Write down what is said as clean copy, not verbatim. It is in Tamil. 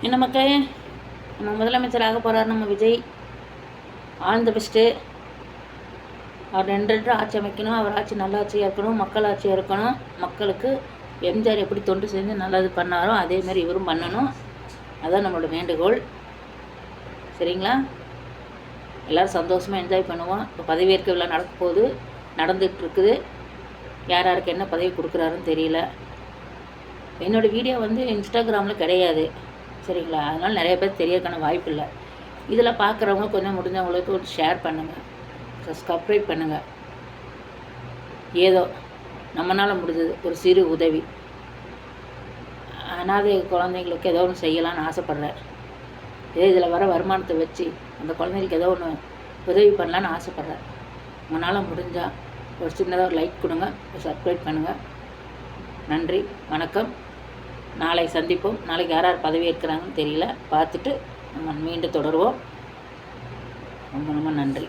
என்ன மக்களே, நம்ம முதலமைச்சர் ஆக போகிறார் நம்ம விஜய். All the best. அவர் 2 ஆட்சி அமைக்கணும். அவர் ஆட்சி நல்லாட்சியாக இருக்கணும், மக்கள் ஆட்சியாக இருக்கணும். மக்களுக்கு எம்ஜிஆர் எப்படி தொண்டு செஞ்சு நல்லது பண்ணாரோ அதேமாரி இவரும் பண்ணணும். அதுதான் நம்மளோட வேண்டுகோள். சரிங்களா? எல்லோரும் சந்தோஷமாக என்ஜாய் பண்ணுவோம். இப்போ பதவியேற்க விழா நடக்க போகுது, நடந்துகிட்ருக்குது. யார் யாருக்கு என்ன பதவி கொடுக்குறாருன்னு தெரியல. என்னோடய வீடியோ இன்ஸ்டாகிராமில் கிடையாது, சரிங்களா? அதனால் நிறைய பேர் தெரியறதுக்கான வாய்ப்பு இல்லை. இதில் பார்க்குறவங்க கொஞ்சம் முடிஞ்சவங்களுக்கு ஒரு ஷேர் பண்ணுங்கள், சப்ஸ்கிரைப் பண்ணுங்கள். ஏதோ நம்மளால் முடிஞ்சது ஒரு சிறு உதவி. அனாதை குழந்தைங்களுக்கு ஏதோ ஒன்று செய்யலான்னு ஆசைப்பட்றேன். இதில் வர வருமானத்தை வச்சு அந்த குழந்தைங்களுக்கு ஏதோ ஒன்று உதவி பண்ணலான்னு ஆசைப்பட்றேன். உங்களால் முடிஞ்சால் ஒரு சின்னதாக ஒரு லைக் கொடுங்க, ஒரு சப்ஸ்கிரைப் பண்ணுங்கள். நன்றி, வணக்கம். நாளை சந்திப்போம். நாளைக்கு யார் யார் பதவி ஏற்கிறாங்கன்னு தெரியல, பார்த்துட்டு நம்ம மீண்டும் தொடருவோம். ரொம்ப ரொம்ப நன்றி.